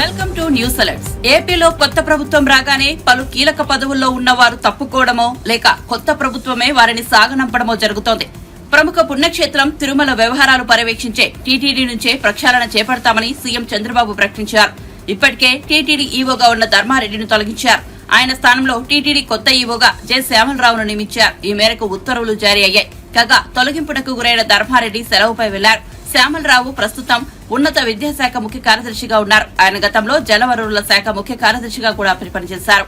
Welcome to news alerts. ఏపీలో కొత్త ప్రభుత్వం రాగానే పలు కీలక పదవుల్లో ఉన్నవారు తప్పుకోవడమో లేక కొత్త ప్రభుత్వమే వారిని సాగనంపడమో జరుగుతోంది. ప్రముఖ పుణ్యక్షేత్రం తిరుమల వ్యవహారాలు పర్యవేక్షించే టీటీడీ నుంచే ప్రక్షాళన చేపడతామని సీఎం చంద్రబాబు ప్రకటించారు. ఇప్పటికే టీటీడీ ఈవోగా ఉన్న ధర్మారెడ్డిని తొలగించారు. ఆయన స్థానంలో టీటీడీ కొత్త ఈవోగా జె శ్యామలరావును నియమించారు. ఈ మేరకు ఉత్తర్వులు జారీ అయ్యాయి. కాగా తొలగింపునకు గురైన ధర్మారెడ్డి సెలవుపై వెళ్లారు. శ్యామలరావు ప్రస్తుతం ఉన్నత విద్యాశాఖ ముఖ్య కార్యదర్శిగా ఉన్నారు. ఆయన గతంలో జలవనరుల శాఖ ముఖ్య కార్యదర్శిగా కూడా పనిచేశారు.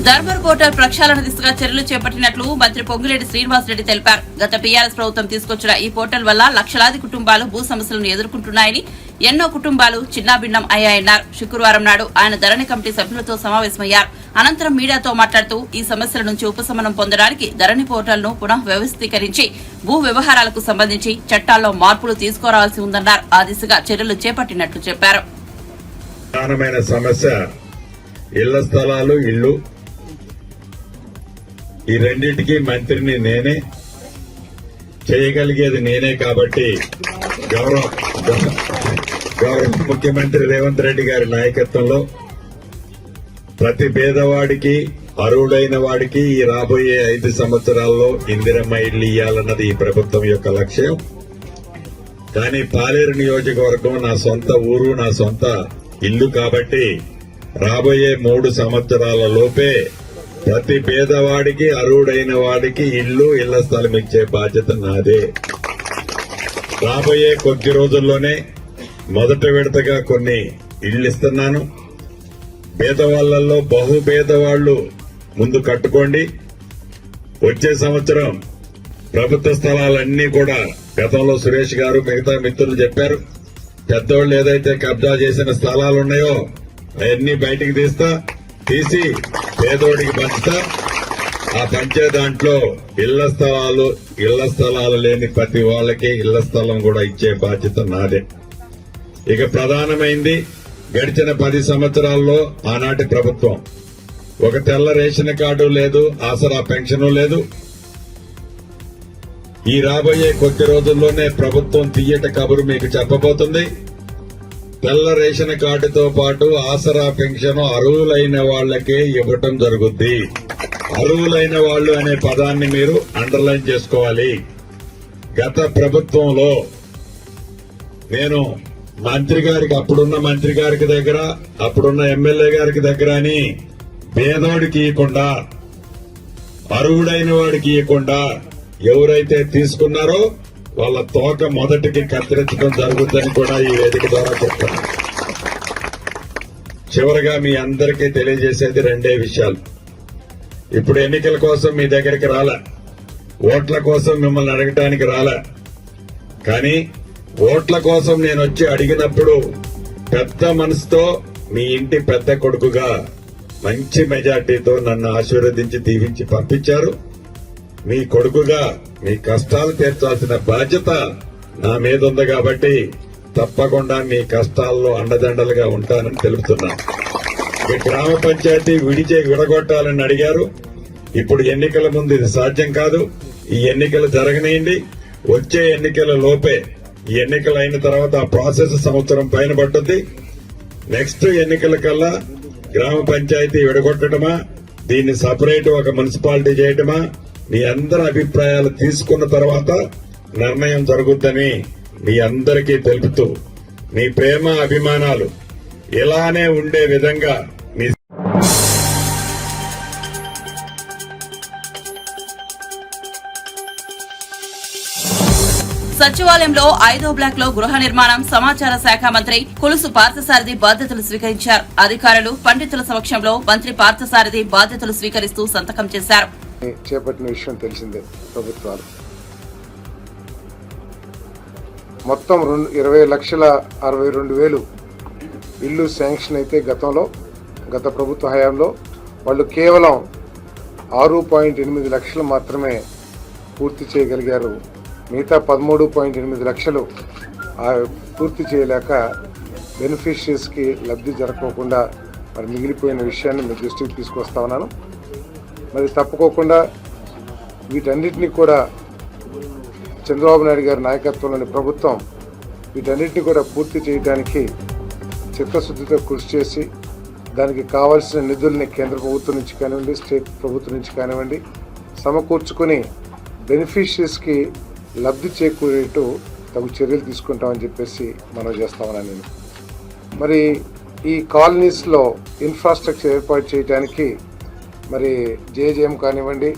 ధర్మర్ పోర్టల్ ప్రక్షాళన దిశగా చర్యలు చేపట్టినట్లు మంత్రి పొంగులేటి శ్రీనివాసరెడ్డి తెలిపారు. గత టీఆర్ఎస్ ప్రభుత్వం తీసుకొచ్చిన ఈ పోర్టల్ వల్ల లక్షలాది కుటుంబాలు భూ సమస్యలను ఎదుర్కొంటున్నాయని, ఎన్నో కుటుంబాలు చిన్నాభిన్నం అయ్యాయన్నారు. శుక్రవారం నాడు ఆయన ధరణి కమిటీ సభ్యులతో సమావేశమయ్యారు. అనంతరం మీడియాతో మాట్లాడుతూ ఈ సమస్యల నుంచి ఉపశమనం పొందడానికి ధరణి పోర్టల్ ను పునః వ్యవస్థీకరించి భూ వ్యవహారాలకు సంబంధించి చట్టాల్లో మార్పులు తీసుకురావాల్సి ఉందన్నారు. ఆ దిశగా చర్యలు చేపట్టినట్లు చెప్పారు. ఈ రెండింటికి మంత్రిని నేనే, చేయగలిగేది నేనే. కాబట్టి గౌరవ ముఖ్యమంత్రి రేవంత్ రెడ్డి గారి నాయకత్వంలో ప్రతి పేదవాడికి, అర్హుడైన వాడికి ఈ రాబోయే 5 సంవత్సరాల్లో ఇందిరమ్మ ఇళ్లు ఇయ్యాలన్నది ఈ ప్రభుత్వం యొక్క లక్ష్యం. కానీ పాలేరు నియోజకవర్గం నా సొంత ఊరు, నా సొంత ఇల్లు కాబట్టి రాబోయే 3 సంవత్సరాల లోపే ప్రతి పేదవాడికి, అర్హుడైన వాడికి ఇళ్ల స్థలం ఇచ్చే బాధ్యత నాదే. రాబోయే కొద్ది రోజుల్లోనే మొదటి విడతగా కొన్ని ఇళ్లు ఇస్తున్నాను. పేదవాళ్లలో బహుపేదవాళ్లు ముందు కట్టుకోండి. వచ్చే సంవత్సరం ప్రభుత్వ స్థలాలన్నీ కూడా గతంలో సురేష్ గారు, మిగతా మిత్రులు చెప్పారు, పెద్దవాళ్లు ఏదైతే కబ్జా చేసిన స్థలాలున్నాయో అవన్నీ బయటికి తీసి పేదోడికి పంచుతా. ఆ పంచే దాంట్లో ఇళ్ల స్థలాలు లేని ప్రతి వాళ్ళకి ఇళ్ల స్థలం కూడా ఇచ్చే బాధ్యత నాదే. ఇక ప్రధానమైంది, గడిచిన 10 సంవత్సరాల్లో ఆనాటి ప్రభుత్వం ఒక తెల్ల రేషన్ కార్డు లేదు, ఆసరా పెన్షన్ లేదు. ఈ రాబోయే కొద్ది రోజుల్లోనే ప్రభుత్వం తీయట కబురు మీకు చెప్పబోతుంది. తెల్ల రేషన్ కార్డుతో పాటు ఆసరా పెన్షన్ అర్హులైన వాళ్లకే ఇవ్వటం జరుగుద్ది. అర్హులైన వాళ్లు అనే పదాన్ని మీరు అండర్లైన్ చేసుకోవాలి. గత ప్రభుత్వంలో నేను అప్పుడున్న మంత్రి గారికి దగ్గర, అప్పుడున్న ఎమ్మెల్యే గారికి దగ్గర అని పేదోడికి ఇవ్వకుండా, అర్హుడైన వాడికి ఇవ్వకుండా ఎవరైతే తీసుకున్నారో వాళ్ళ తోక మొదటికి కత్తిరించడం జరుగుతుందని కూడా ఈ వేదిక ద్వారా చెప్తాను. చివరగా మీ అందరికీ తెలియజేసేది 2 విషయాలు. ఇప్పుడు ఎన్నికల కోసం మీ దగ్గరికి రాలే, ఓట్ల కోసం మిమ్మల్ని అడగటానికి రాలే. కానీ ఓట్ల కోసం నేను వచ్చి అడిగినప్పుడు పెద్ద మనసుతో మీ ఇంటి పెద్ద కొడుకుగా మంచి మెజార్టీతో నన్ను ఆశీర్వదించి దీవించి పంపించారు. మీ కొడుకుగా మీ కష్టాలు తీర్చాల్సిన బాధ్యత నా మీద ఉంది కాబట్టి తప్పకుండా మీ కష్టాల్లో అండదండలుగా ఉంటానని తెలుపుతున్నాను. ఈ గ్రామ పంచాయతీ విడగొట్టాలని అడిగారు. ఇప్పుడు ఎన్నికల ముందు ఇది సాధ్యం కాదు. ఈ ఎన్నికలు జరగనియండి. వచ్చే ఎన్నికల లోపే, ఈ ఎన్నికలు అయిన తర్వాత ఆ ప్రాసెస్ సంవత్సరం పైన పట్టుద్ది. నెక్స్ట్ ఎన్నికల కల్లా గ్రామ పంచాయతీ విడగొట్టడమా, దీన్ని సపరేట్ ఒక మున్సిపాలిటీ చేయటమా, మీ అందరి అభిప్రాయాలు తీసుకున్న తర్వాత నిర్ణయం జరుగుద్దని మీ అందరికీ తెలుపుతూ, మీ ప్రేమ అభిమానాలు ఇలానే ఉండే విధంగా మీ సచివాలయంలో 5వ బ్లాక్ లో గృహ నిర్మాణం, సమాచార శాఖ మంత్రి కొలుసు పార్థసారథి బాధ్యతలు స్వీకరించారు. అధికారులు, పండితుల సమక్షంలో మంత్రి పార్థసారథి బాధ్యతలు స్వీకరిస్తూ సంతకం చేశారు. చేపట్టిన విషయం తెలిసిందే. ప్రభుత్వాలు మొత్తం 20,62,000 ఇల్లు శాంక్షన్ అయితే గత ప్రభుత్వ హయాంలో వాళ్ళు కేవలం 6.8 లక్షలు మాత్రమే పూర్తి చేయగలిగారు. మిగతా 13.8 లక్షలు పూర్తి చేయలేక బెనిఫిషరీస్కి లబ్ధి జరగకుండా మరి మిగిలిపోయిన విషయాన్ని మీ దృష్టికి తీసుకొస్తా ఉన్నాను. మరి తప్పుకోకుండా వీటన్నిటినీ కూడా చంద్రబాబు నాయుడు గారి నాయకత్వంలోని ప్రభుత్వం వీటన్నిటిని కూడా పూర్తి చేయడానికి చిత్తశుద్ధితో కృషి చేసి దానికి కావాల్సిన నిధుల్ని కేంద్ర ప్రభుత్వం నుంచి కానివ్వండి, స్టేట్ ప్రభుత్వం నుంచి కానివ్వండి సమకూర్చుకుని బెనిఫిషరీస్కి లబ్ధి చేకూరేట్టు తగు చర్యలు తీసుకుంటామని చెప్పేసి మనం చేస్తామని నేను. మరి ఈ కాలనీస్లో ఇన్ఫ్రాస్ట్రక్చర్ ఏర్పాటు చేయడానికి మరి జేజేఎం కానివ్వండి,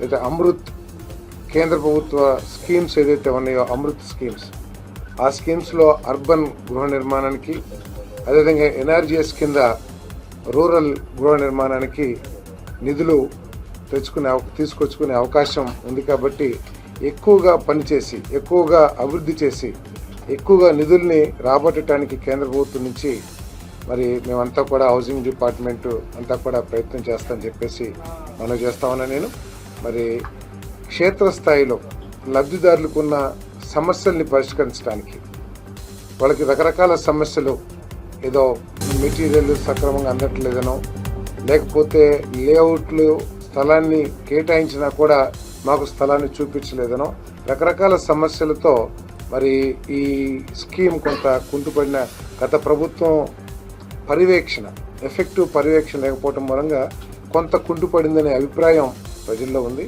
లేదా అమృత్ కేంద్ర ప్రభుత్వ స్కీమ్స్ ఏదైతే ఉన్నాయో అమృత్ స్కీమ్స్, ఆ స్కీమ్స్లో అర్బన్ గృహ నిర్మాణానికి, అదేవిధంగా ఎన్ఆర్జీఎస్ కింద రూరల్ గృహ నిర్మాణానికి నిధులు తీసుకొచ్చుకునే అవకాశం ఉంది. కాబట్టి ఎక్కువగా పనిచేసి, ఎక్కువగా అభివృద్ధి చేసి, ఎక్కువగా నిధుల్ని రాబట్టడానికి కేంద్ర ప్రభుత్వం నుంచి మరి మేమంతా కూడా హౌసింగ్ డిపార్ట్మెంట్ అంతా కూడా ప్రయత్నం చేస్తామని చెప్పేసి మనం చేస్తామని నేను. మరి క్షేత్రస్థాయిలో లబ్ధిదారులకు ఉన్న సమస్యల్ని పరిష్కరించడానికి, వాళ్ళకి రకరకాల సమస్యలు, ఏదో మెటీరియల్ సక్రమంగా అందట్లేదనో, లేకపోతే లేఅవుట్లు స్థలాన్ని కేటాయించినా కూడా మాకు స్థలాన్ని చూపించలేదనో, రకరకాల సమస్యలతో మరి ఈ స్కీమ్ కొంత కుంటుపడిన గత ప్రభుత్వం పర్యవేక్షణ, ఎఫెక్టివ్ పర్యవేక్షణ లేకపోవడం మూలంగా కొంత కుంటుపడిందనే అభిప్రాయం ప్రజల్లో ఉంది.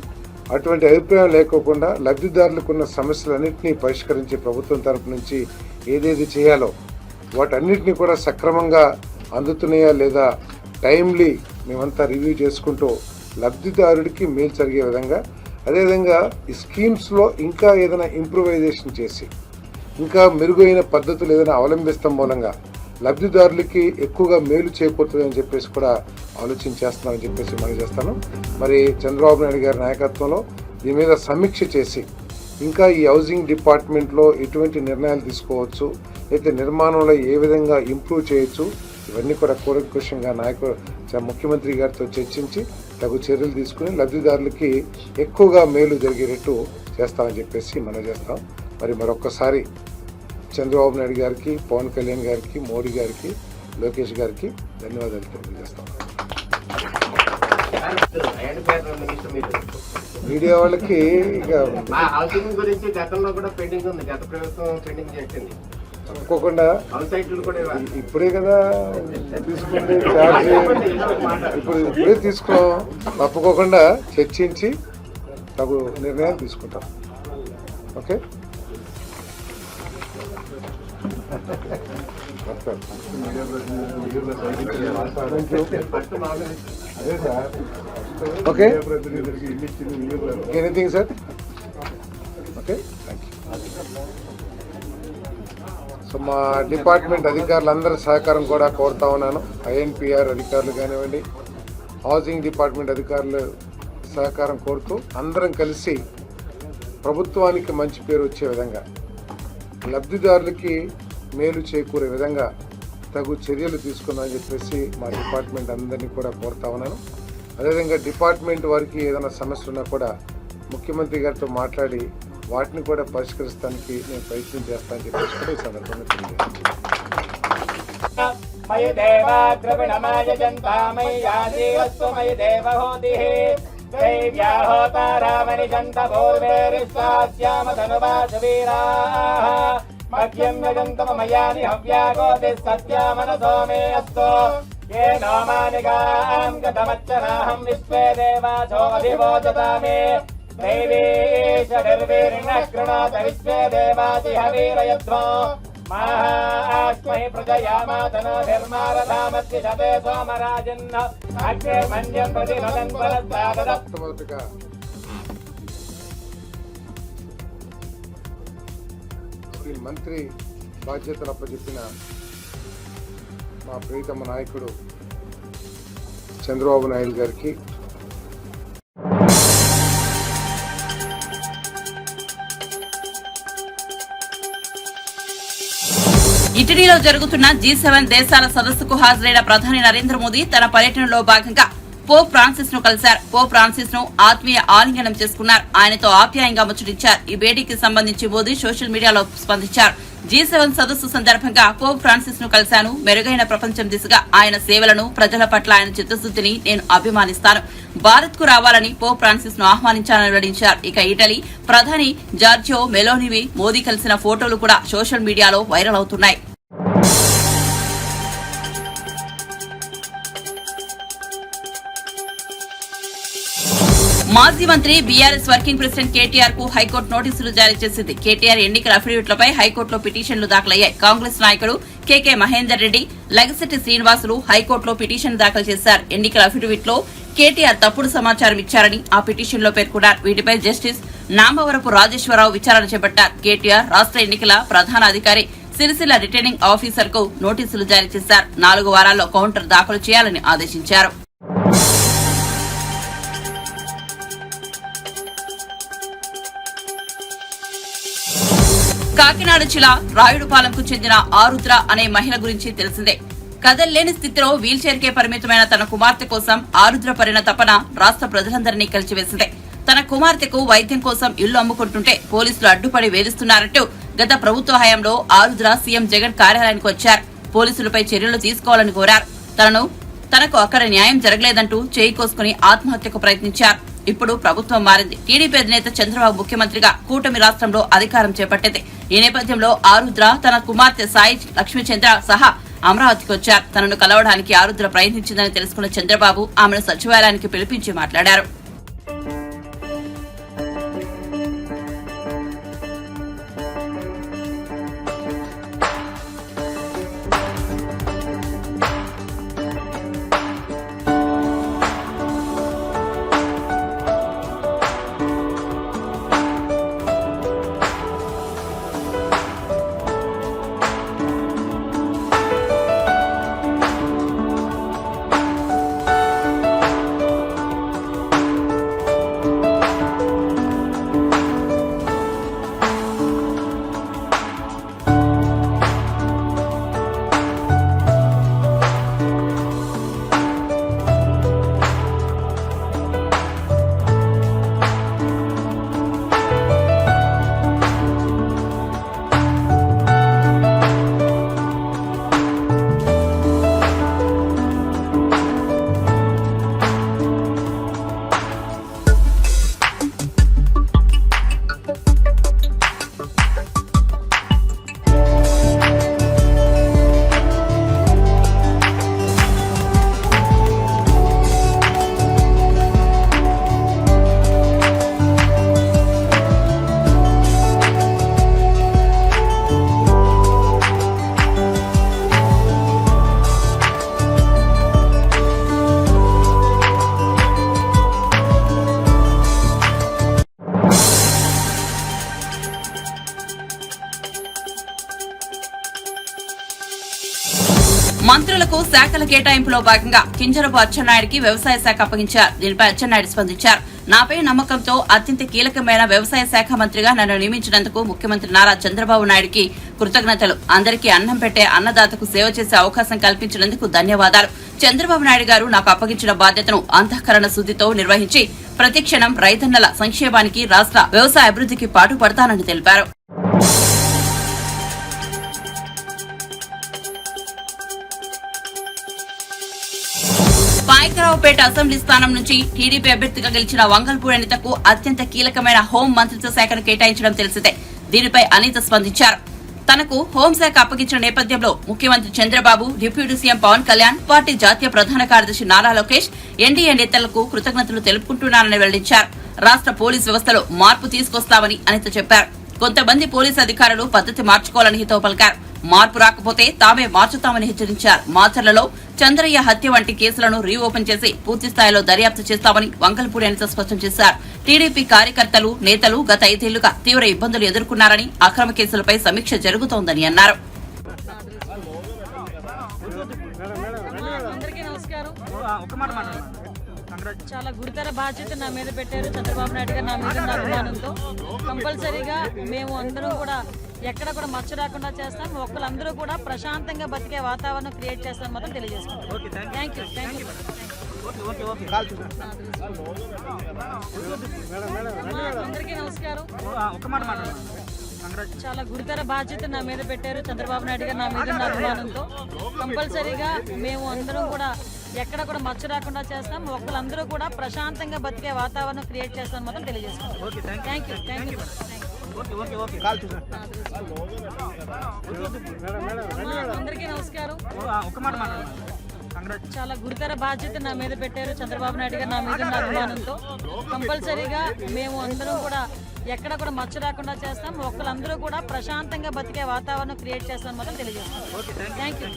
అటువంటి అభిప్రాయం లేకోకుండా లబ్ధిదారులకు ఉన్న సమస్యలన్నింటినీ పరిష్కరించే ప్రభుత్వం తరపు నుంచి ఏదేది చేయాలో వాటన్నిటిని కూడా సక్రమంగా అందుతున్నాయా లేదా టైమ్లీ మేమంతా రివ్యూ చేసుకుంటూ లబ్ధిదారుడికి మేలు జరిగే విధంగా, అదేవిధంగా ఈ స్కీమ్స్లో ఇంకా ఏదైనా ఇంప్రూవైజేషన్ చేసి ఇంకా మెరుగైన పద్ధతులు ఏదైనా అవలంబిస్తాం మూలంగా లబ్ధిదారులకి ఎక్కువగా మేలు చేకూరుతుందని చెప్పేసి కూడా ఆలోచించేస్తున్నామని చెప్పేసి మనం చేస్తాను. మరి చంద్రబాబు నాయుడు గారి నాయకత్వంలో దీని మీద సమీక్ష చేసి ఇంకా ఈ హౌసింగ్ డిపార్ట్మెంట్లో ఎటువంటి నిర్ణయాలు తీసుకోవచ్చు, అయితే నిర్మాణంలో ఏ విధంగా ఇంప్రూవ్ చేయొచ్చు, ఇవన్నీ కూడా కూలంకషంగా ముఖ్యమంత్రి గారితో చర్చించి తగు చర్యలు తీసుకుని లబ్ధిదారులకి ఎక్కువగా మేలు జరిగేటట్టు చేస్తామని చెప్పేసి మనం చేస్తాం. మరి మరొక్కసారి చంద్రబాబు నాయుడు గారికి, పవన్ కళ్యాణ్ గారికి, మోడీ గారికి, లోకేష్ గారికి ధన్యవాదాలు తెలియజేస్తాం. మీడియా వాళ్ళకి ఇక గురించి గతంలో కూడా పెండింగ్ ఉంది, గత ప్రభుత్వం పెండింగ్ చేసింది. తప్పకుండా ఇప్పుడే కదా తీసుకుంటే ఛార్జ్, ఇప్పుడే తీసుకున్నాం. తప్పకుండా చర్చించి తగు నిర్ణయాలు తీసుకుంటాం. Okay, okay, anything sir. Okay, thank you. So మా డిపార్ట్మెంట్ అధికారులందరి సహకారం కూడా కోరుతా ఉన్నాను. ఐఎన్పిఆర్ అధికారులు కానివ్వండి, హౌసింగ్ డిపార్ట్మెంట్ అధికారులు సహకారం కోరుతూ అందరం కలిసి ప్రభుత్వానికి మంచి పేరు వచ్చే విధంగా, లబ్ధిదారులకి మేలు చేకూరే విధంగా తగు చర్యలు తీసుకుందామని చెప్పేసి మా డిపార్ట్మెంట్ అందరినీ కూడా కోరుతా ఉన్నాను. అదేవిధంగా డిపార్ట్మెంట్ వారికి ఏదైనా సమస్య ఉన్నా కూడా ముఖ్యమంత్రి గారితో మాట్లాడి వాటిని కూడా పరిష్కరించడానికి నేను ప్రయత్నం చేస్తానని చెప్పేసి కూడా ఈ సందర్భంగా మొట్టమొదటిగా మంత్రి బాధ్యతలు అప్పచెప్పిన మా ప్రియతమ నాయకుడు చంద్రబాబు నాయుడు గారికి, ఇటలీలో జరుగుతున్న G7 దేశాల సదస్సుకు హాజరైన ప్రధాని నరేంద్ర మోదీ తన పర్యటనలో భాగంగా పోప్ ఫ్రాన్సిస్ ను కలిశారు. పోప్ ఫ్రాన్సిస్ ను ఆత్మీయ ఆలింగనం చేసుకున్నారు. ఆయనతో ఆప్యాయంగా ముచ్చటించారు. ఈ భేటీకి సంబంధించి మోదీ సోషల్ మీడియాలో స్పందించారు. G7 సదస్సు సందర్భంగా పోప్ ఫ్రాన్సిస్ ను కలిశాను. మెరుగైన ప్రపంచం దిశగా ఆయన సేవలను, ప్రజల పట్ల ఆయన చిత్తశుద్ధిని నేను అభిమానిస్తాను. భారత్ కు రావాలని పోప్ ఫ్రాన్సిస్ ను ఆహ్వానించాలని వెల్లడించారు. ఇక ఇటలీ ప్రధాని జార్జియో మెలోనివి మోదీ కలిసిన ఫోటోలు కూడా సోషల్ మీడియాలో వైరల్ అవుతున్నాయి. మాజీ మంత్రి బీఆర్ఎస్ వర్కింగ్ ప్రెసిడెంట్ కేటీఆర్ కు హైకోర్టు నోటీసులు జారీ చేసింది. కేటీఆర్ ఎన్నికల అఫిడవిట్లపై హైకోర్టులో పిటిషన్లు దాఖలయ్యాయి. కాంగ్రెస్ నాయకుడు కేకే మహేందర్ రెడ్డి, లగసిట్టి శ్రీనివాసులు హైకోర్టులో పిటిషన్ దాఖలు చేశారు. ఎన్నికల అఫిడవిట్ లో కేటీఆర్ తప్పుడు సమాచారం ఇచ్చారని ఆ పిటిషన్ లో పేర్కొన్నారు. వీటిపై జస్టిస్ నామవరపు రాజేశ్వరరావు విచారణ చేపట్టారు. కేటీఆర్ రాష్ట్ర ఎన్నికల ప్రధాన అధికారి సిరిసిల్ల రిటర్నింగ్ ఆఫీసర్ కు నోటీసులు జారీ చేశారు. 4 వారాల్లో కౌంటర్ దాఖలు చేయాలని ఆదేశించారు. కాకినాడ జిల్లా రాయుడుపాలెంకు చెందిన ఆరుద్ర అనే మహిళ గురించి తెలిసిందే. కదల్లేని స్థితిలో వీల్ చైర్ కే పరిమితమైన తన కుమార్తె కోసం ఆరుద్ర పడిన తపన రాష్ట్ర ప్రజలందరినీ కలిచివేసింది. తన కుమార్తెకు వైద్యం కోసం ఇల్లు అమ్ముకుంటుంటే పోలీసులు అడ్డుపడి వేధిస్తున్నారంటూ గత ప్రభుత్వ హయాంలో ఆరుద్ర సీఎం జగన్ కార్యాలయానికి వచ్చారు. పోలీసులపై చర్యలు తీసుకోవాలని కోరారు. తనకు అక్కడ న్యాయం జరగలేదంటూ చేయి కోసుకుని ఆత్మహత్యకు ప్రయత్నించారు. ఇప్పుడు ప్రభుత్వం మారింది. టీడీపీ అధినేత చంద్రబాబు ముఖ్యమంత్రిగా కూటమి రాష్ట్రంలో అధికారం చేపట్టింది. ఈ నేపథ్యంలో ఆరుద్ర తన కుమార్తె సాయి లక్ష్మీచంద్ర సహా అమరావతికి వచ్చారు. తనను కలవడానికి ఆరుద్ర ప్రయత్నించిందని తెలుసుకున్న చంద్రబాబు ఆమెను సచివాలయానికి పిలిపించి మాట్లాడారు. మంత్రులకు శాఖల కేటాయింపులో భాగంగా కింజరపు అచ్చెన్నాయుడికి వ్యవసాయ శాఖ అప్పగించారు. దీనిపై అచ్చెన్నాయుడు స్పందించారు. నాపై నమ్మకంతో అత్యంత కీలకమైన వ్యవసాయ శాఖ మంత్రిగా నన్ను నియమించినందుకు ముఖ్యమంత్రి నారా చంద్రబాబు నాయుడికి కృతజ్ఞతలు. అందరికీ అన్నం పెట్టే అన్నదాతకు సేవ చేసే అవకాశం కల్పించినందుకు ధన్యవాదాలు. చంద్రబాబు నాయుడు గారు నాకు అప్పగించిన బాధ్యతను అంతఃకరణ శుద్ధితో నిర్వహించి ప్రతిక్షణం రైతన్నల సంక్షేమానికి, రాష్ట్ర వ్యవసాయ అభివృద్ధికి పాటుపడతానని తెలిపారు. పాయకరావుపేట అసెంబ్లీ స్థానం నుంచి టీడీపీ అభ్యర్థిగా గెలిచిన వంగల్పూడి అనితకు అత్యంత కీలకమైన హోం మంత్రిత్వ శాఖను కేటాయించడం తెలిసిందే. దీనిపై అనిత స్పందించారు. తనకు హోంశాఖ అప్పగించిన నేపథ్యంలో ముఖ్యమంత్రి Chandrababu, deputy CM Pawan Kalyan, party జాతీయ ప్రధాన కార్యదర్శి నారా లోకేష్, ఎన్డీఏ నేతలకు కృతజ్ఞతలు తెలుపుకుంటున్నారని వెల్లడించారు. రాష్ట్ర పోలీసు వ్యవస్థలో మార్పు తీసుకొస్తామని అనిత చెప్పారు. కొంతమంది పోలీసు అధికారులు పద్ధతి మార్చుకోవాలని హితవు పలికారు. మార్పు రాకపోతే తామే మార్చుతామని హెచ్చరించారు. మాచర్లలో చంద్రయ్య హత్య వంటి కేసులను రీఓపెన్ చేసి పూర్తి స్థాయిలో దర్యాప్తు చేస్తామని వంగల్పూడి అనిత స్పష్టం చేశారు. టీడీపీ కార్యకర్తలు, నేతలు గత 5 ఏళ్లుగా తీవ్ర ఇబ్బందులు ఎదుర్కొన్నారని, అక్రమ కేసులపై సమీక్ష జరుగుతోందని అన్నారు. చాలా గురుతర బాధ్యత నా మీద పెట్టారు చంద్రబాబు నాయుడు గారు. నా మీద ఉన్న అభిమానంతో కంపల్సరీగా మేము అందరూ కూడా ఎక్కడ కూడా మచ్చ రాకుండా చేస్తాం. ఒక్కరందరూ కూడా ప్రశాంతంగా బతికే వాతావరణం క్రియేట్ చేస్తాం మాత్రం తెలియజేసుకుంటాం. Thank you. అందరికీ నమస్కారం. చాలా గురుతర బాధ్యత నా మీద పెట్టారు చంద్రబాబు నాయుడు గారు నా మీద ఉన్న అభిమానంతో. కంపల్సరీగా మేము అందరం కూడా ఎక్కడ కూడా మచ్చ రాకుండా చేస్తాం. ఒక్కరందరూ కూడా ప్రశాంతంగా బతికే వాతావరణం క్రియేట్ చేస్తామని మాత్రం తెలియజేస్తాం. Thank you. అందరికీ నమస్కారం. చాలా గురుతర బాధ్యత నా మీద పెట్టారు చంద్రబాబు నాయుడు గారు నా మీద ఉన్న అభిమానంతో. కంపల్సరీగా మేము అందరం కూడా ఎక్కడ కూడా మచ్చ రాకుండా చేస్తాం. ఒక్కరందరూ కూడా ప్రశాంతంగా బతికే వాతావరణం క్రియేట్ చేస్తామని మాత్రం తెలియజేస్తాం. Thank you.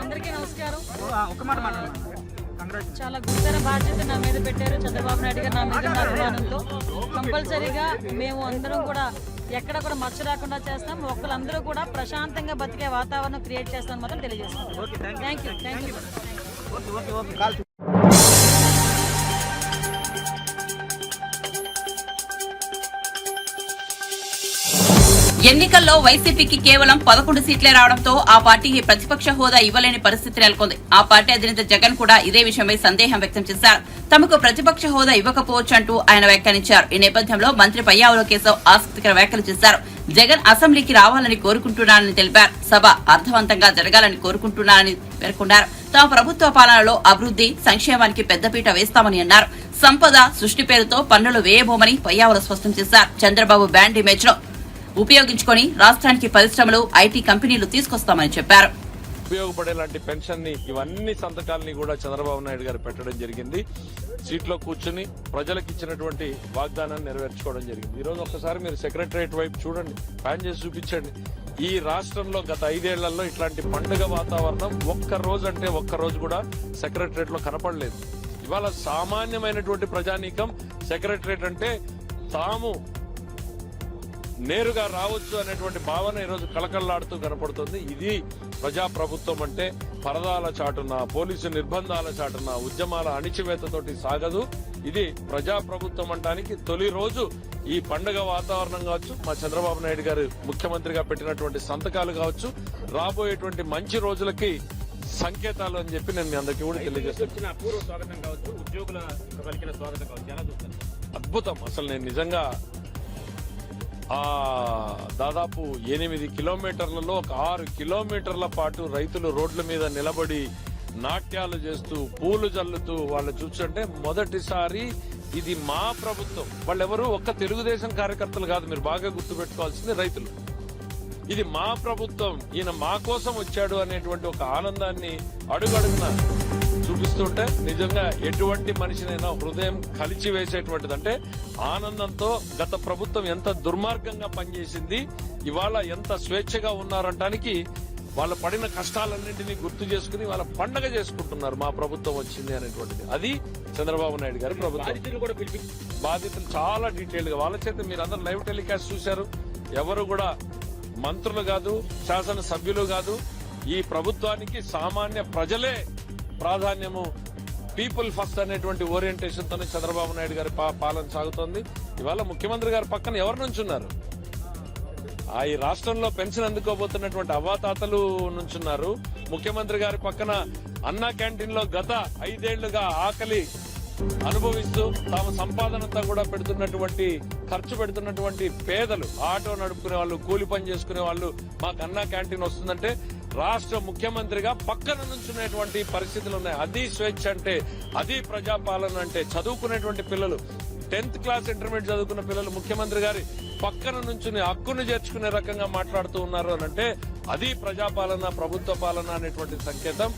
అందరికీ నమస్కారం. చాలా గురుతర బాధ్యత నా మీద పెట్టారు చంద్రబాబు నాయుడు గారు నా మీద ఉన్న అభిమానంతో. కంపల్సరీగా మేము అందరం కూడా ఎక్కడ కూడా మచ్చ రాకుండా చేస్తాం. ఒక్కరందరూ కూడా ప్రశాంతంగా బతికే వాతావరణం క్రియేట్ చేస్తామని మాత్రం తెలియజేస్తాం. Thank you. ఎన్నికల్లో వైసీపీకి కేవలం 11 సీట్లే రావడంతో ఆ పార్టీకి ప్రతిపక్ష హోదా ఇవ్వలేని పరిస్థితి నెలకొంది. ఆ పార్టీ అధినేత జగన్ కూడా ఇదే విషయమై సందేహం వ్యక్తం చేశారు. తమకు ప్రతిపక్ష హోదా ఇవ్వకపోవచ్చంటూ ఆయన వ్యాఖ్యానించారు. ఈ నేపథ్యంలో మంత్రి పయ్యావుల కేశవ్ ఆసక్తికర వ్యాఖ్యలు చేశారు. జగన్ అసెంబ్లీకి రావాలని కోరుకుంటున్నారని తెలిపారు. సభ అర్థవంతంగా జరగాలని కోరుకుంటున్నారని పేర్కొన్నారు. తమ ప్రభుత్వ పాలనలో అభివృద్ది సంక్షేమానికి పెద్దపీట వేస్తామని అన్నారు. సంపద సృష్టి పేరుతో పన్నులు వేయబోమని పయ్యావుల స్పష్టం చేశారు. చంద్రబాబు బ్యాండ్ ఇమేజ్ ను ఉపయోగించుకొని రాష్ట్రానికి పరిశ్రమలు ఐటీ కంపెనీలు తీసుకొస్తామని చెప్పారు. ఉపయోగపడేలాంటి పెన్షన్ ని ఇవన్నీ సంతకాలని కూడా చంద్రబాబు నాయుడు గారు పెట్టడం జరిగింది. సీట్లో కూర్చుని ప్రజలకు ఇచ్చినటువంటి వాగ్దానాన్ని నెరవేర్చుకోవడం జరిగింది. ఈ రోజు ఒక్కసారి మీరు సెక్రటరియట్ వైపు చూడండి, ప్యాన్ చేసి చూపించండి. ఈ రాష్ట్రంలో గత 5 ఏళ్లలో ఇట్లాంటి పండుగ వాతావరణం ఒక్క రోజు కూడా సెక్రటరియట్ లో కనపడలేదు. ఇవాళ సామాన్యమైనటువంటి ప్రజానీకం సెక్రటరియట్ అంటే తాము నేరుగా రావచ్చు అనేటువంటి భావన ఈరోజు కళకళలాడుతూ కనపడుతుంది. ఇది ప్రజాప్రభుత్వం అంటే పరదాల చాటున, పోలీసు నిర్బంధాల చాటున, ఉద్యమాల అణిచివేతతోటి సాగదు. ఇది ప్రజాప్రభుత్వం అంటానికి తొలి రోజు ఈ పండుగ వాతావరణం కావచ్చు, మా చంద్రబాబు నాయుడు గారు ముఖ్యమంత్రిగా పెట్టినటువంటి సంతకాలు కావచ్చు, రాబోయేటువంటి మంచి రోజులకి సంకేతాలు అని చెప్పి నేను మీ అందరికీ కూడా తెలియజేస్తాను. అద్భుతం. అసలు నేను నిజంగా దాదాపు 8 కిలోమీటర్లలో ఒక 6 కిలోమీటర్ల పాటు రైతులు రోడ్ల మీద నిలబడి నాట్యాలు చేస్తూ పూలు జల్లుతూ వాళ్ళు చూస్తుంటే మొదటిసారి ఇది మా ప్రభుత్వం. వాళ్ళెవరు ఒక్క తెలుగుదేశం కార్యకర్తలు కాదు, మీరు బాగా గుర్తుపెట్టుకోవాల్సింది రైతులు. ఇది మా ప్రభుత్వం, ఈయన మా కోసం వచ్చాడు అనేటువంటి ఒక ఆనందాన్ని అడుగడుగున చూపిస్తుంటే నిజంగా ఎటువంటి మనిషినైనా హృదయం కలిచి వేసేటువంటిది. అంటే ఆనందంతో గత ప్రభుత్వం ఎంత దుర్మార్గంగా పనిచేసింది, ఇవాళ ఎంత స్వేచ్ఛగా ఉన్నారంటానికి వాళ్ళ పడిన కష్టాలన్నింటినీ గుర్తు చేసుకుని వాళ్ళ పండగ చేసుకుంటున్నారు. మా ప్రభుత్వం వచ్చింది అనేటువంటిది. అది చంద్రబాబు నాయుడు గారి ప్రభుత్వం. బాధితులు చాలా డీటెయిల్ గా వాళ్ళ చేత మీరు అందరూ లైవ్ టెలికాస్ట్ చూశారు. ఎవరు కూడా మంత్రులు కాదు, శాసనసభ్యులు కాదు, ఈ ప్రభుత్వానికి సామాన్య ప్రజలే ప్రాధాన్యము, పీపుల్ ఫస్ట్ అనేటువంటి ఓరియంటేషన్ తోనే చంద్రబాబు నాయుడు గారి పాలన సాగుతోంది. ఇవాళ ముఖ్యమంత్రి గారి పక్కన ఎవరు నుంచున్నారు? ఈ రాష్ట్రంలో పెన్షన్ అందుకోబోతున్నటువంటి అవ్వాతాతలు నుంచున్నారు. ముఖ్యమంత్రి గారి పక్కన అన్నా క్యాంటీన్ లో గత 5 ఏళ్లుగా ఆకలి అనుభవిస్తూ తమ సంపాదనంతా కూడా ఖర్చు పెడుతున్నటువంటి పేదలు, ఆటో నడుపుకునే వాళ్ళు, కూలి పని చేసుకునే వాళ్ళు, మాకు అన్నా క్యాంటీన్ వస్తుందంటే రాష్ట్ర ముఖ్యమంత్రిగా పక్కన నుంచునేటువంటి పరిస్థితులు ఉన్నాయి. అది స్వేచ్ఛ అంటే, అది ప్రజాపాలన అంటే. చదువుకునేటువంటి పిల్లలు, 10th క్లాస్ ఇంటర్మీడియట్ చదువుకున్న పిల్లలు ముఖ్యమంత్రి గారి పక్కన నుంచుని హక్కును చేర్చుకునే రకంగా మాట్లాడుతూ ఉన్నారు అనంటే అది ప్రజాపాలన, ప్రభుత్వ పాలన అనేటువంటి సంకేతం.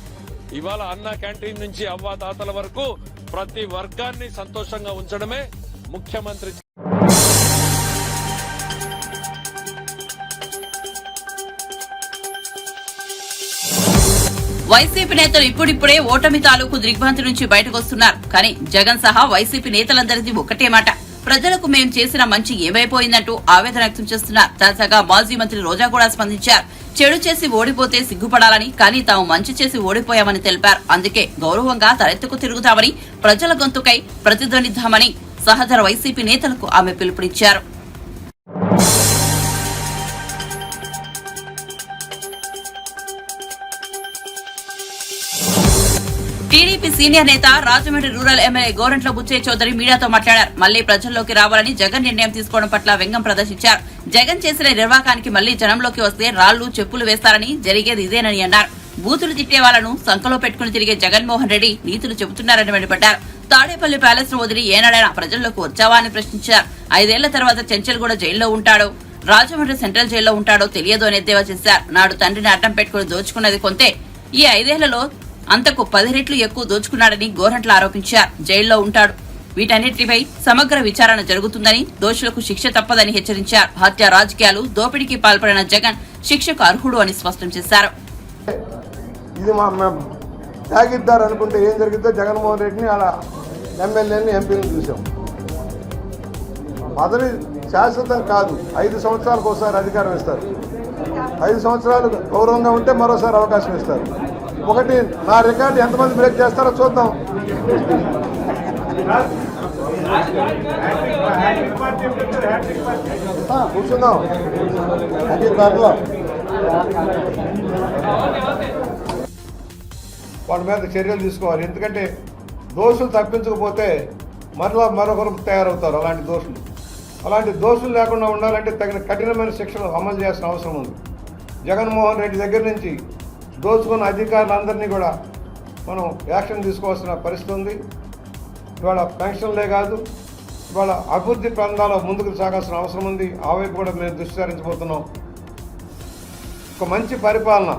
ఇవాళ అన్నా క్యాంటీన్ నుంచి అవ్వాతాతల వరకు ప్రతి వర్గాన్ని సంతోషంగా ఉంచడమే ముఖ్యమంత్రి. వైసీపీ నేతలు ఇప్పుడిప్పుడే ఓటమి తాలూకు దిగ్భ్రాంతి నుంచి బయటకు వస్తున్నారు. కానీ జగన్ సహా వైసీపీ నేతలందరిది ఒకటే మాట, ప్రజలకు మేం చేసిన మంచి ఏమైపోయిందంటూ ఆవేదన వ్యక్తం చేస్తున్నారు. తాజాగా మాజీ మంత్రి రోజా కూడా స్పందించారు. చెడు చేసి ఓడిపోతే సిగ్గుపడాలని, కానీ తాము మంచి చేసి ఓడిపోయామని తెలిపారు. అందుకే గౌరవంగా తలెత్తుకు తిరుగుతామని, ప్రజల గొంతుకై ప్రతిధ్వనిద్దామని సహచర వైసీపీ నేతలకు ఆమె పిలుపునిచ్చారు. టీడీపీ సీనియర్ నేత రాజమండ్రి రూరల్ ఎమ్మెల్యే గోరంట్ల బుచ్చయ్య చౌదరి మీడియాతో మాట్లాడారు. మళ్లీ ప్రజల్లోకి రావాలని జగన్ నిర్ణయం తీసుకోవడం పట్ల వ్యంగ్యం ప్రదర్శించారు. జగన్ చేసిన నిర్వాకానికి మళ్లీ జనంలోకి వస్తే రాళ్లు చెప్పులు వేస్తారని, జరిగేది ఇదేనని అన్నారు. బూతులు తిట్టే వాళ్లను సంకలో పెట్టుకుని తిరిగే జగన్మోహన్ రెడ్డి నీతులు చెబుతున్నారని మండిపడ్డారు. తాడేపల్లి ప్యాలెస్ ను వదిలి ఏనాడైనా ప్రజల్లోకి వచ్చావా అని ప్రశ్నించారు. 5 ఏళ్ల తర్వాత చెంచల్గూడ జైల్లో ఉంటాడో, రాజమండ్రి సెంట్రల్ జైల్లో ఉంటాడో తెలియదు అని ఎద్దేవా చేశారు. నాడు తండ్రిని అడ్డం పెట్టుకుని దోచుకున్నది కొంతే, ఈ 5 ఏళ్లలో అంతకు 10 రెట్లు ఎక్కువ దోచుకున్నాడని గోరంట్ల ఆరోపించారు. జైల్లో ఉంటాడు, వీటన్నిటిపై సమగ్ర విచారణ జరుగుతుందని, దోషులకు శిక్ష తప్పదని హెచ్చరించారు. హత్య రాజకీయాలు, దోపిడీకి పాల్పడిన జగన్ శిక్షకు అర్హుడు అని స్పష్టం చేశారు. ఇది మా తాగిద్దారు అనుకుంటే ఏం జరిగిందో జగన్మోహన్ రెడ్డిని అలా ఎమ్మెల్యేని ఎంపీని చూసాం. పదవి శాశ్వతం కాదు, 5 సంవత్సరాలకు ఒకసారి అధికారం ఇస్తారు. 5 సంవత్సరాలు గౌరవంగా ఉంటే మరోసారి అవకాశం ఇస్తారు. ఒకటి నా రికార్డు ఎంతమంది బ్రేక్ చేస్తారో చూద్దాం. కూర్చుందాం. వాళ్ళ మీద చర్యలు తీసుకోవాలి. ఎందుకంటే దోషులు తప్పించకపోతే మరొకరు తయారవుతారు. అలాంటి దోషులు లేకుండా ఉండాలంటే తగిన కఠినమైన శిక్షలు అమలు చేయాల్సిన అవసరం ఉంది. జగన్మోహన్ రెడ్డి దగ్గర నుంచి దోచుకున్న అధికారులందరినీ కూడా మనం యాక్షన్ తీసుకోవాల్సిన పరిస్థితి ఉంది. ఇవాళ పెన్షన్లే కాదు, ఇవాళ అభివృద్ధి ప్రాంతాల్లో ముందుకు సాగాల్సిన అవసరం ఉంది. ఆ వైపు కూడా మేము దృష్టి సారించబోతున్నాం. ఒక మంచి పరిపాలన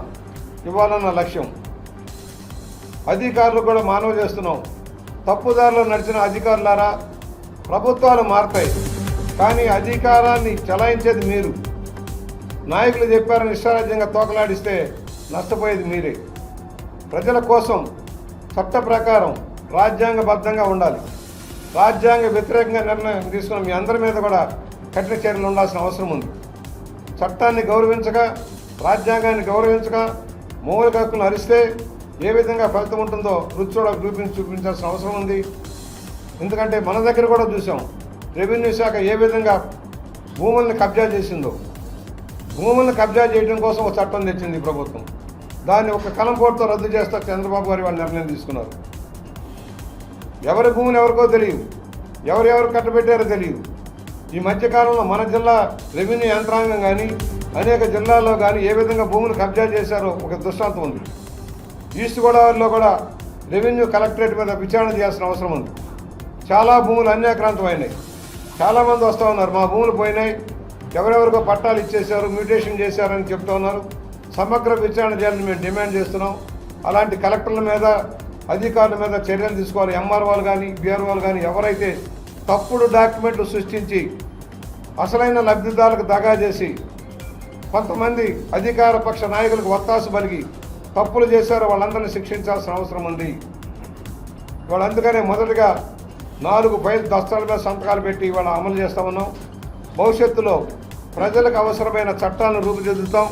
ఇవ్వాలన్న లక్ష్యం. అధికారులు కూడా మానవ చేస్తున్నాం. తప్పుదారిలో నడిచిన అధికారులారా, ప్రభుత్వాలు మారతాయి, కానీ అధికారాన్ని చలాయించేది మీరు. నాయకులు చెప్పారని ఇష్టారాజ్యంగా తోకలాడిస్తే నష్టపోయేది మీరే. ప్రజల కోసం చట్ట ప్రకారం రాజ్యాంగబద్ధంగా ఉండాలి. రాజ్యాంగ వ్యతిరేకంగా నిర్ణయం తీసుకున్న మీ అందరి మీద కూడా కఠిన చర్యలు ఉండాల్సిన అవసరం ఉంది. చట్టాన్ని గౌరవించగా, రాజ్యాంగాన్ని గౌరవించగా మౌలిక హక్కులను హరిస్తే ఏ విధంగా ఫలితం ఉంటుందో రుచి చూపించాల్సిన అవసరం ఉంది. ఎందుకంటే మన దగ్గర కూడా చూసాం, రెవెన్యూ శాఖ ఏ విధంగా భూముల్ని కబ్జా చేసిందో. భూముల్ని కబ్జా చేయడం కోసం ఒక చట్టం తెచ్చింది ఈ ప్రభుత్వం. దాన్ని ఒక కలంపోటుతో రద్దు చేస్తా చంద్రబాబు గారు వాళ్ళు నిర్ణయం తీసుకున్నారు. ఎవరి భూములు ఎవరికో తెలియదు, ఎవరెవరు కట్టబెట్టారో తెలియదు. ఈ మధ్యకాలంలో మన జిల్లా రెవెన్యూ యంత్రాంగం కానీ అనేక జిల్లాల్లో కానీ ఏ విధంగా భూములు కబ్జా చేశారో ఒక దృష్టాంతం ఉంది. ఈస్ట్ గోదావరిలో కూడా రెవెన్యూ కలెక్టరేట్ మీద విచారణ చేయాల్సిన అవసరం ఉంది. చాలా భూములు అన్యాక్రాంతమైనాయి. చాలామంది వస్తూ ఉన్నారు, మా భూములు పోయినాయి, ఎవరెవరికో పట్టాలు ఇచ్చేశారు, మ్యూటేషన్ చేశారని చెప్తూ ఉన్నారు. సమగ్ర విచారణ చేయాలని మేము డిమాండ్ చేస్తున్నాం. అలాంటి కలెక్టర్ల మీద, అధికారుల మీద చర్యలు తీసుకోవాలి. ఎంఆర్ఓలు కానీ, బీఆర్ఓలు కానీ ఎవరైతే తప్పుడు డాక్యుమెంట్లు సృష్టించి అసలైన లబ్ధిదారులకు దగా చేసి కొంతమంది అధికార పక్ష నాయకులకు ఒత్తాసు పలికి తప్పులు చేశారో వాళ్ళందరినీ శిక్షించాల్సిన అవసరం ఉంది. వాళ్ళందుకనే మొదటగా 4 ఫైల్ దస్తాల మీద సంతకాలు పెట్టి ఇవాళ అమలు చేస్తా ఉన్నాం. భవిష్యత్తులో ప్రజలకు అవసరమైన చట్టాలను రూపుదిద్దుతాం,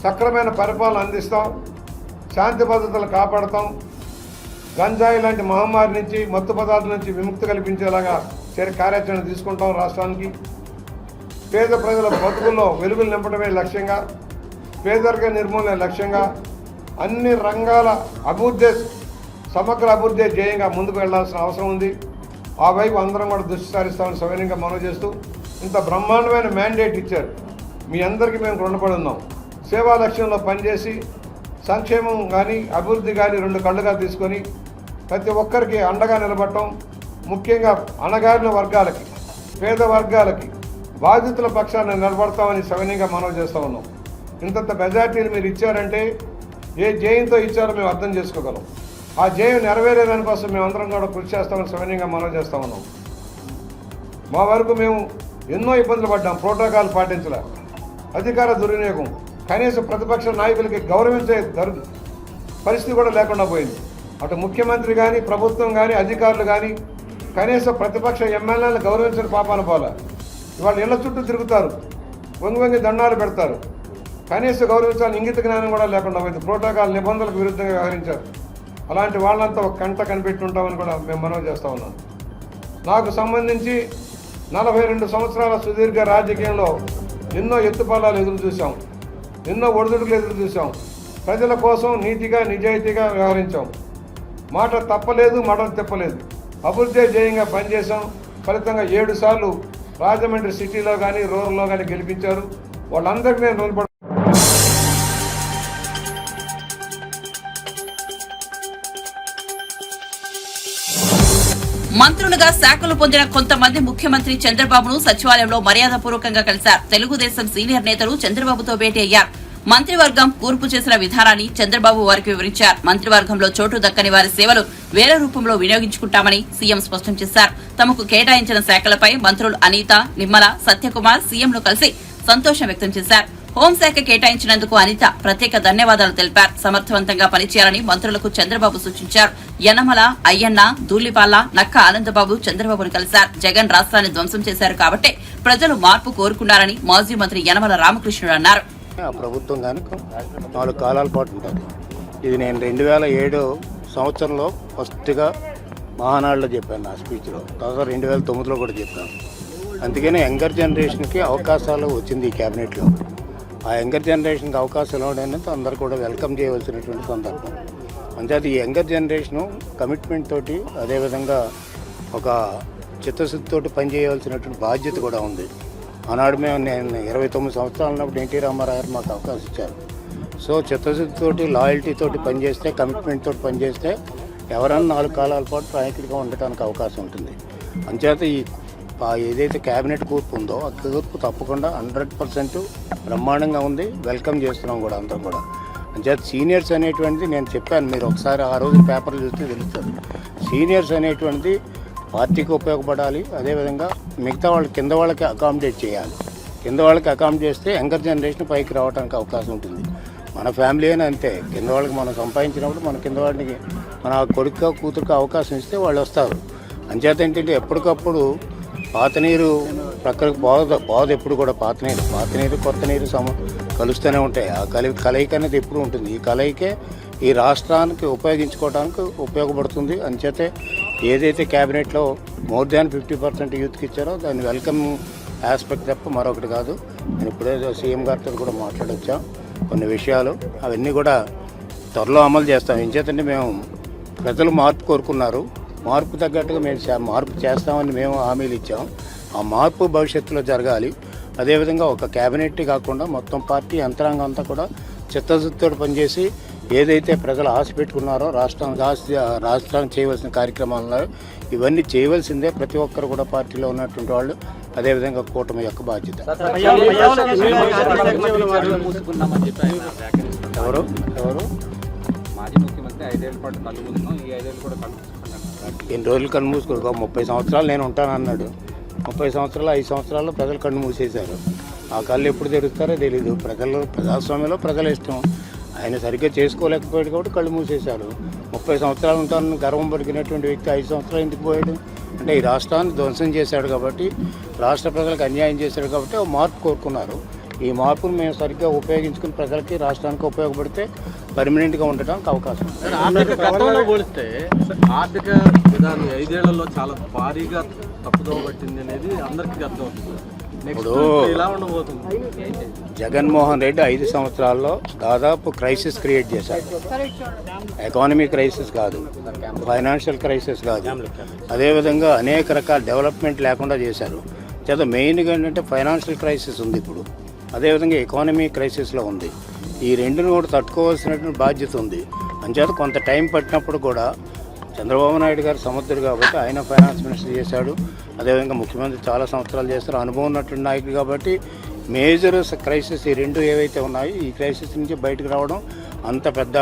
సక్రమైన పరిపాలన అందిస్తాం, శాంతి భద్రతలు కాపాడుతాం, గంజాయి లాంటి మహమ్మారి నుంచి, మత్తు పదార్థాల నుంచి విముక్తి కల్పించేలాగా కార్యాచరణ తీసుకుంటాం. రాష్ట్రానికి పేద ప్రజల బతుకుల్లో వెలుగులు నింపడమే లక్ష్యంగా, పేదరిక నిర్మూలన లక్ష్యంగా, అన్ని రంగాల అభివృద్ధి, సమగ్ర అభివృద్ధి ధ్యేయంగా ముందుకు వెళ్లాల్సిన అవసరం ఉంది. ఆ వైపు అందరం కూడా దృష్టి సారిస్తామని సవినయంగా మనవి చేస్తూ, ఇంత బ్రహ్మాండమైన మ్యాండేట్ ఇచ్చారు, మీ అందరికీ మేము రుణపడి ఉన్నాం. సేవా లక్ష్యంలో పనిచేసి సంక్షేమం కానీ అభివృద్ధి కానీ 2 కళ్ళుగా తీసుకొని ప్రతి ఒక్కరికి అండగా నిలబడటం, ముఖ్యంగా అణగారిన వర్గాలకి, పేద వర్గాలకి, బాధితుల పక్షాన్ని నిలబడతామని సవినయంగా మనవి చేస్తూ ఉన్నాం. ఇంతంత మెజార్టీలు మీరు ఇచ్చారంటే ఏ జయంతో ఇచ్చారో మేము అర్థం చేసుకోగలం. ఆ జయం నెరవేరే దానికోసం మేమందరం కూడా కృషి చేస్తామని సవినయంగా మనవి చేస్తూ ఉన్నాం. మా వరకు మేము ఎన్నో ఇబ్బందులు పడ్డాం, ప్రోటోకాల్ పాటించలే, అధికార దుర్వినియోగం, కనీసం ప్రతిపక్ష నాయకులకి గౌరవించే పరిస్థితి కూడా లేకుండా పోయింది. అటు ముఖ్యమంత్రి కానీ, ప్రభుత్వం కానీ, అధికారులు కానీ కనీసం ప్రతిపక్ష ఎమ్మెల్యేలను గౌరవించిన పాపాన పోలే. ఇవాళ ఇళ్ల చుట్టూ తిరుగుతారు, వంగి దండాలు పెడతారు, కనీస గౌరవించాలని ఇంగిత జ్ఞానం కూడా లేకుండా పోయింది. ప్రోటోకాల్ నిబంధనలకు విరుద్ధంగా వ్యవహరించారు. అలాంటి వాళ్ళంతా ఒక కంట కనిపెట్టి ఉంటామని కూడా మేము మనవి చేస్తూ ఉన్నాం. నాకు సంబంధించి 42 సంవత్సరాల సుదీర్ఘ రాజకీయంలో ఎన్నో ఎత్తుపల్లాలు ఎదురు చూసాం, ఎన్నో ఒడిదుడుకులు ఎదురు చూసాం. ప్రజల కోసం నీతిగా, నిజాయితీగా వ్యవహరించాం. మాట తప్పలేదు, మాట తిప్పలేదు. అభివృద్ధి ధ్యేయంగా పనిచేశాం. ఫలితంగా 7 సార్లు రాజమండ్రి సిటీలో కానీ రూరల్లో కానీ గెలిపించారు. వాళ్ళందరికీ నేను రుణపడి మంత్రులుగా శాఖలు పొందిన కొంతమంది ముఖ్యమంత్రి చంద్రబాబును సచివాలయంలో మర్యాదపూర్వకంగా కలిశారు. తెలుగుదేశం సీనియర్ నేతలు చంద్రబాబుతో భేటీ అయ్యారు. మంత్రివర్గం కూర్పు చేసిన విధానాన్ని చంద్రబాబు వారికి వివరించారు. మంత్రివర్గంలో చోటు దక్కని వారి సేవలు వేరే రూపంలో వినియోగించుకుంటామని సీఎం స్పష్టం చేశారు. తమకు కేటాయించిన శాఖలపై మంత్రులు అనిత, నిమ్మల, సత్యకుమార్ సీఎంను కలిసి సంతోషం వ్యక్తం చేశారు. హోంశాఖ కేటాయించినందుకు అనిత ప్రత్యేక ధన్యవాదాలు తెలిపారు. సమర్థవంతంగా పనిచేయాలని మంత్రులకు చంద్రబాబు సూచించారు. యనమల, అయ్యన్న, ధూళిపాల, నక్క ఆనందబాబు చంద్రబాబును కలిశారు. జగన్ రాష్ట్రాన్ని ధ్వంసం చేశారు కాబట్టే ప్రజలు మార్పు కోరుకున్నారని మాజీ మంత్రి యనమల రామకృష్ణుడు అన్నారు. ఆ ప్రభుత్వం కనుక 4 కాలాల పాటు ఉంటుంది. ఇది నేను 2007 సంవత్సరంలో ఫస్ట్గా మహానాడులో చెప్పాను నా స్పీచ్లో. తర్వాత 2009లో కూడా చెప్పాను. అందుకనే యంగర్ జనరేషన్కి అవకాశాలు వచ్చింది ఈ క్యాబినెట్లో. ఆ యంగర్ జనరేషన్కి అవకాశాలు ఇవ్వడానికి అందరూ కూడా వెల్కమ్ చేయవలసినటువంటి సందర్భం. అంతే ఈ యంగర్ జనరేషను కమిట్మెంట్ తోటి, అదేవిధంగా ఒక చిత్తశుద్ధితోటి పనిచేయవలసినటువంటి బాధ్యత కూడా ఉంది. ఆనాడు నేను 29 సంవత్సరాలు ఉన్నప్పుడు ఎన్టీ రామారావు గారు మాకు అవకాశం ఇచ్చారు. సో చిత్తశుద్ధితోటి, లాయల్టీతోటి పనిచేస్తే, కమిట్మెంట్ తోటి పనిచేస్తే ఎవరన్నా 4 కాలాల పాటు నాయకుడిగా ఉండటానికి అవకాశం ఉంటుంది. అంచేత ఈ ఏదైతే క్యాబినెట్ కూర్పు ఉందో ఆ కూర్పు తప్పకుండా 100% బ్రహ్మాండంగా ఉంది. వెల్కమ్ చేస్తున్నాం కూడా అందరం కూడా. అంచేత సీనియర్స్ అనేటువంటిది నేను చెప్పాను, మీరు ఒకసారి ఆ రోజు పేపర్లు చూస్తే తెలుస్తుంది. సీనియర్స్ అనేటువంటిది పార్టీకి ఉపయోగపడాలి. అదేవిధంగా మిగతా వాళ్ళకి, కింద వాళ్ళకి అకామిడేట్ చేయాలి. కింద వాళ్ళకి అకామిడేట్ చేస్తే యంగర్ జనరేషన్ పైకి రావడానికి అవకాశం ఉంటుంది. మన ఫ్యామిలీ అయినా అంతే. కింద వాళ్ళకి మనం సంపాదించినప్పుడు మన కింద వాళ్ళకి, మన కొడుకు కూతురుకు అవకాశం ఇస్తే వాళ్ళు వస్తారు. అంచేత ఏంటంటే ఎప్పటికప్పుడు పాత నీరు ప్రక్కడికి పోదు ఎప్పుడు కూడా. పాత నీరు కొత్త నీరు కలుస్తూనే ఉంటాయి. ఆ కలయిక అనేది ఎప్పుడు ఉంటుంది. ఈ కలయికే ఈ రాష్ట్రానికి ఉపయోగించుకోవడానికి ఉపయోగపడుతుంది. అంచేతే ఏదైతే క్యాబినెట్లో మోర్ దాన్ 50% యూత్కి ఇచ్చారో దాన్ని వెల్కమ్ ఆస్పెక్ట్ తప్ప మరొకటి కాదు. నేను ఇప్పుడే సీఎం గారితో కూడా మాట్లాడొచ్చాం కొన్ని విషయాలు. అవన్నీ కూడా త్వరలో అమలు చేస్తాం. ఎంచేతంటే మేము ప్రజలు మార్పు కోరుకున్నారు. మార్పు తగ్గట్టుగా మేము మార్పు చేస్తామని మేము హామీలు ఇచ్చాం. ఆ మార్పు భవిష్యత్తులో జరగాలి. అదేవిధంగా ఒక క్యాబినెట్ కాకుండా మొత్తం పార్టీ యంత్రాంగం అంతా కూడా చిత్తశుద్ధితో పనిచేసి ఏదైతే ప్రజలు ఆశ పెట్టుకున్నారో రాష్ట్రానికి చేయవలసిన కార్యక్రమాలు ఇవన్నీ చేయవలసిందే ప్రతి ఒక్కరు కూడా పార్టీలో ఉన్నటువంటి వాళ్ళు. అదేవిధంగా కూటమి యొక్క బాధ్యత. ఎవరు మాజీ ముఖ్యమంత్రి 5 ఏళ్ల పాటు కళ్ళు మూసుకున్నాం, ఈ 5 ఏళ్ళు కూడా కళ్ళు మూసుకున్నాం. ఎన్ని రోజులు కళ్ళు మూసుకో 30 సంవత్సరాలు నేను ఉంటానన్నాడు. 30 సంవత్సరాలు 5 సంవత్సరాల్లో ప్రజలు కళ్ళు మూసేశారు. ఆ కళ్ళు ఎప్పుడు తెరుస్తారో తెలీదు. ప్రజాస్వామ్యంలో ప్రజల ఇష్టం. ఆయన సరిగ్గా చేసుకోలేకపోయాడు కాబట్టి కళ్ళు మూసేశారు. 30 సంవత్సరాలు ఉంటానని గర్వం పడికినటువంటి వ్యక్తి 5 సంవత్సరాలు ఎందుకు పోయాడు అంటే ఈ రాష్ట్రాన్ని ధ్వంసం చేశాడు కాబట్టి, రాష్ట్ర ప్రజలకు అన్యాయం చేశాడు కాబట్టి మార్పు కోరుకున్నారు. ఈ మార్పును మేము సరిగ్గా ఉపయోగించుకుని ప్రజలకి, రాష్ట్రానికి ఉపయోగపడితే పర్మనెంట్గా ఉండడానికి అవకాశం ఉంది. గతంలో పోలిస్తే ఆర్థిక విధానం 5 ఏళ్లలో చాలా భారీగా తప్పుదోవ పట్టింది అనేది అందరికీ అర్థమవుతుంది. ఇప్పుడు జగన్మోహన్ రెడ్డి 5 సంవత్సరాల్లో దాదాపు క్రైసిస్ క్రియేట్ చేశారు. ఎకానమీ క్రైసిస్ కాదు, ఫైనాన్షియల్ క్రైసిస్ కాదు, అదేవిధంగా అనేక రకాల డెవలప్మెంట్ లేకుండా చేశారు. చేత మెయిన్గా ఏంటంటే ఫైనాన్షియల్ క్రైసిస్ ఉంది ఇప్పుడు, అదేవిధంగా ఎకానమీ క్రైసిస్లో ఉంది. ఈ రెండును కూడా తట్టుకోవాల్సినటువంటి బాధ్యత ఉంది. అంచేత కొంత టైం పట్టినప్పుడు కూడా చంద్రబాబు నాయుడు గారు సమర్థుడు కాబట్టి ఆయన ఫైనాన్స్ మినిస్టర్ చేశాడు. అదేవిధంగా ముఖ్యమంత్రి చాలా సంవత్సరాలు చేస్తారు, అనుభవం ఉన్నటువంటి నాయకుడు కాబట్టి మేజర్ క్రైసిస్ ఈ రెండు ఏవైతే ఉన్నాయో ఈ క్రైసిస్ నుంచి బయటకు రావడం అంత పెద్ద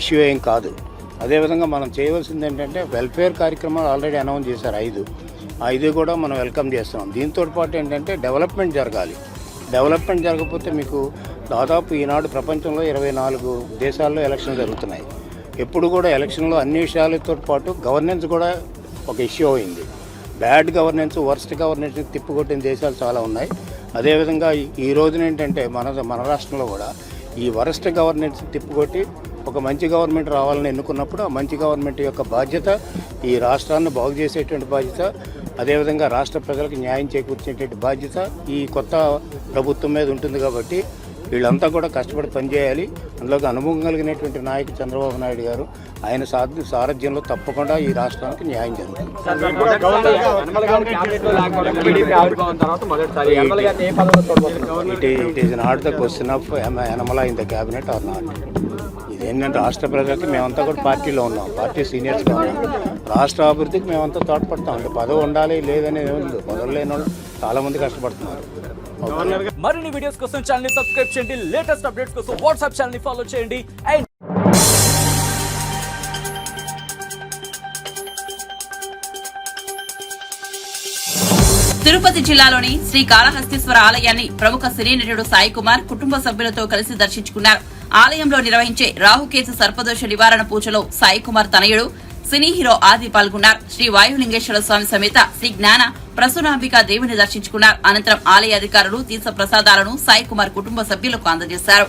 ఇష్యూ ఏం కాదు. అదేవిధంగా మనం చేయవలసింది ఏంటంటే వెల్ఫేర్ కార్యక్రమాలు ఆల్రెడీ అనౌన్స్ చేశారు 5 కూడా మనం వెల్కమ్ చేస్తున్నాం. దీంతో పాటు ఏంటంటే డెవలప్మెంట్ జరగాలి. డెవలప్మెంట్ జరగకపోతే మీకు దాదాపు ఈనాడు ప్రపంచంలో 24 దేశాల్లో ఎలక్షన్ జరుగుతున్నాయి. ఎప్పుడు కూడా ఎలక్షన్లో అన్ని విషయాలతో పాటు గవర్నెన్స్ కూడా ఒక ఇష్యూ అయింది. బ్యాడ్ గవర్నెన్స్, వర్స్ట్ గవర్నెన్స్ తిప్పికొట్టిన దేశాలు చాలా ఉన్నాయి. అదేవిధంగా ఈ రోజున ఏంటంటే మన రాష్ట్రంలో కూడా ఈ వరస్ట్ గవర్నెన్స్ తిప్పికొట్టి ఒక మంచి గవర్నమెంట్ రావాలని ఎన్నుకున్నప్పుడు ఆ మంచి గవర్నమెంట్ యొక్క బాధ్యత ఈ రాష్ట్రాన్ని బాగు చేసేటువంటి బాధ్యత, అదేవిధంగా రాష్ట్ర ప్రజలకు న్యాయం చేకూర్చేటువంటి బాధ్యత ఈ కొత్త ప్రభుత్వం మీద ఉంటుంది. కాబట్టి వీళ్ళంతా కూడా కష్టపడి పనిచేయాలి. అందులోకి అనుభవం కలిగినటువంటి నాయకుడు చంద్రబాబు నాయుడు గారు ఆయన సారథ్యంలో తప్పకుండా ఈ రాష్ట్రానికి న్యాయం జరుగుతుంది. It is not the question of Yanamala in the cabinet or not. ఇదేంటంటే రాష్ట్ర ప్రజలకి మేమంతా కూడా పార్టీలో ఉన్నాం, పార్టీ సీనియర్స్గా ఉన్నాం. రాష్ట్ర అభివృద్ధికి మేమంతా తోడ్పడతాం. అంటే పదవి ఉండాలి లేదనేది ఏముంది, పదవులు లేని వాళ్ళు చాలా మంది కష్టపడుతున్నారు. మరిన్ని వీడియోస్ కోసం ఛానల్ ని సబ్స్క్రైబ్ చేయండి. లేటెస్ట్ అప్డేట్స్ కోసం వాట్సాప్ ఛానల్ ని ఫాలో చేయండి. అండ్ తిరుపతి జిల్లాలోని శ్రీ కాళహస్తీశ్వర ఆలయాన్ని ప్రముఖ సినీ నటుడు సాయి కుమార్ కుటుంబ సభ్యులతో కలిసి దర్శించుకున్నారు. ఆలయంలో నిర్వహించే రాహుకేతు సర్పదోష నివారణ పూజలో సాయి కుమార్ తనయుడు సినీ హీరో ఆది పాల్గొన్నారు. శ్రీ వాయులింగేశ్వర స్వామి సమేత శ్రీ జ్ఞాన ప్రసూనాంబిక దేవిని దర్శించుకున్నారు. అనంతరం ఆలయ అధికారులు తీర్థ ప్రసాదాలను సాయి కుమార్ కుటుంబ సభ్యులకు అందజేశారు.